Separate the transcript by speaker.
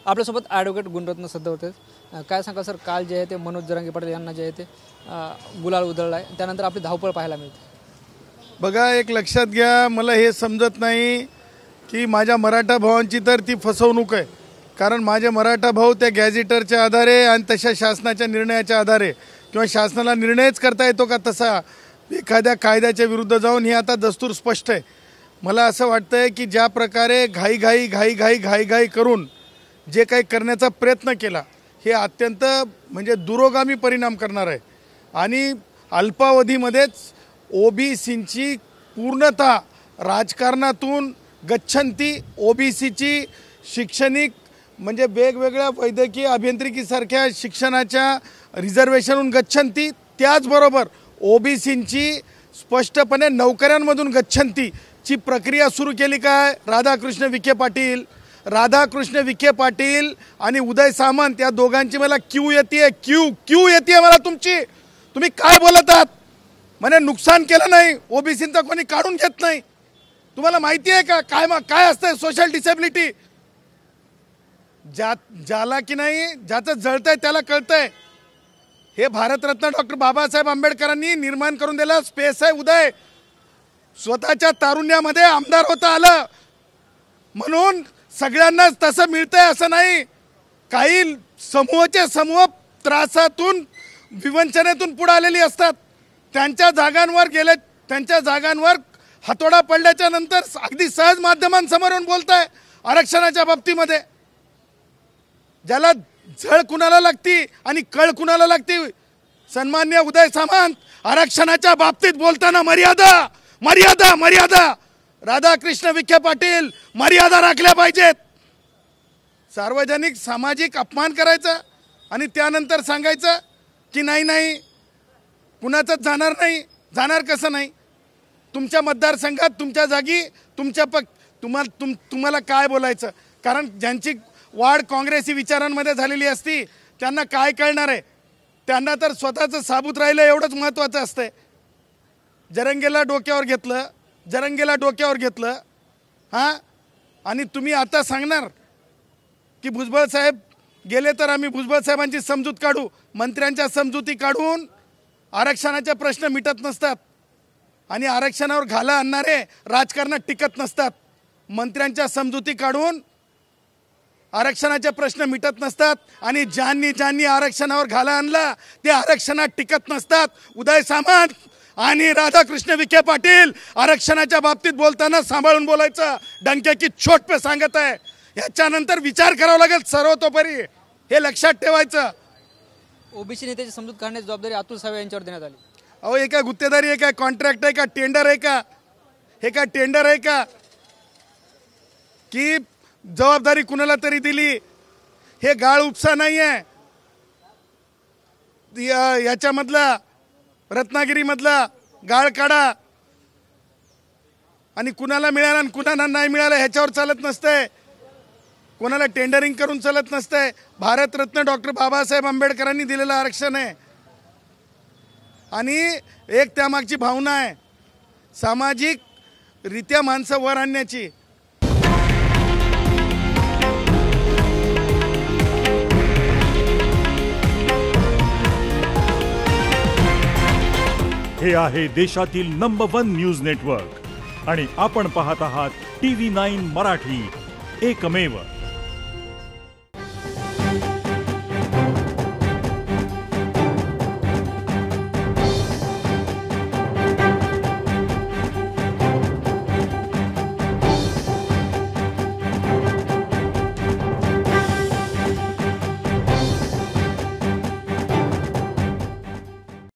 Speaker 1: आपल्यासोबत ॲडव्होकेट गुणरत्न सध्या होते. काय सांगा सर, काल जे आहे ते मनोज जरांगे पाटील यांना जे आहे ते गुलाल उधळला आहे, त्यानंतर आपली धावपळ पाहायला मिळते.
Speaker 2: बघा, एक लक्षात घ्या, मला हे समजत नाही की माझ्या मराठा भावांची तर ती फसवणूक आहे. कारण माझे मराठा भाऊ त्या गॅझेटरच्या आधारे आणि तशा शासनाच्या निर्णयाच्या आधारे किंवा शासनाला निर्णयच करता येतो का तसा एखाद्या कायद्याच्या विरुद्ध जाऊन, हे आता दस्तूर स्पष्ट आहे. मला असं वाटतं आहे की ज्या प्रकारे घाई करून जे काही करण्याचा प्रयत्न केला, हे अत्यंत म्हणजे दुरोगामी परिणाम करणार आहे. आणि अल्पावधीमध्येच ओबीसींची पूर्णतः राजकारणातून गच्छंती, ओबीसीची शैक्षणिक म्हणजे वेगवेगळ्या वैद्यकीय अभियांत्रिकीसारख्या शिक्षणाच्या रिझर्वेशनहून गच्छंती, त्याचबरोबर ओबीसींची स्पष्टपणे नोकऱ्यांमधून गच्छंतीची प्रक्रिया सुरू केली. काय राधाकृष्ण विखे पाटील आणि उदय सामंत या दोघांची मला क्यू येते मला तुमची. तुम्ही काय बोलत आहात? म्हणे नुकसान केलं नाही, ओबीसींचा कोणी काढून घेत नाही. तुम्हाला माहिती आहे का काय असतं सोशल डिसेबिलिटी? ज्याला की नाही, ज्याचं जळतंय त्याला कळतंय. हे भारतरत्न डॉक्टर बाबासाहेब आंबेडकरांनी निर्माण करून दिला स्पेस आहे. उदय स्वतःच्या तारुण्यामध्ये आमदार होता आलं म्हणून सगळ्यांनाच तसं मिळतंय असं नाही. काही समूहाचे समूह त्रासातून विवंचनेतून पुढे आलेली असतात. त्यांच्या जागांवर हातोडा पडल्याच्या नंतर अगदी सहज माध्यमांसमोर येऊन बोलताय आरक्षणाच्या बाबतीमध्ये. ज्याला झळ कुणाला लागती आणि कळ कुणाला लागती? सन्मान्य उदय सामंत, आरक्षणाच्या बाबतीत बोलताना मर्यादा राधाकृष्ण विखे पाटील मर्यादा राखल्या पाहिजेत. सार्वजनिक सामाजिक अपमान करायचा आणि त्यानंतर सांगायचं की नाही कुणाचंच जाणार नाही. जाणार कसं नाही? तुमच्या मतदारसंघात तुमच्या जागी तुम्हाला काय बोलायचं? कारण ज्यांची वाढ काँग्रेसी विचारांमध्ये झालेली असती त्यांना काय कळणार आहे? त्यांना तर स्वतःचं साबूत राहिलं एवढंच महत्त्वाचं असतंय. जरंगेला डोक्यावर घेतलं हां, आणि तुम्ही आता सांगणार की भुजबळ साहेब गेले तर आम्ही भुजबळ साहेबांची समजूत काढू. मंत्र्यांच्या समजुती काढून आरक्षणाचे प्रश्न मिटत नसतात आणि आरक्षणावर घाला आणणारे राजकारणात टिकत नसतात. मंत्र्यांच्या समजुती काढून आरक्षणाचे प्रश्न मिटत नसतात आणि ज्यांनी आरक्षणावर घाला आणला ते आरक्षणात टिकत नसतात. उदय सामंत आणि राधाकृष्ण विखे पाटील आरक्षणाच्या बाबतीत बोलताना सांभाळून बोलायचं. डंके की चोट पे सांगत आहे. याच्यानंतर विचार करावा लागेल सर्वतोपरी, हे लक्षात ठेवायचं.
Speaker 1: ओबीसी नेत्याची समजूत काढण्याची जबाबदारी अतुल सावे यांच्यावर देण्यात आली.
Speaker 2: अहो, हे काय गुत्तेदारी आहे? काय कॉन्ट्रॅक्ट आहे का? टेंडर आहे का? हे काय टेंडर आहे का की जबाबदारी कुणाला तरी दिली? हे गाळ उपसा नाही आहे. याच्यामधला रत्नागिरीमधला गाळ काढा आणि कुणाला मिळाला आणि कुणाला नाही मिळालं ह्याच्यावर चालत नसतंय. कोणाला टेंडरिंग करून चालत नसतंय. भारतरत्न डॉक्टर बाबासाहेब आंबेडकरांनी दिलेलं आरक्षण आहे आणि एक त्यामागची भावना आहे सामाजिक रित्या माणसं वर आणण्याची.
Speaker 3: हे आहे देशातील नंबर 1 न्यूज नेटवर्क आणि आपण पाहत आहात TV9 मराठी, एकमेव.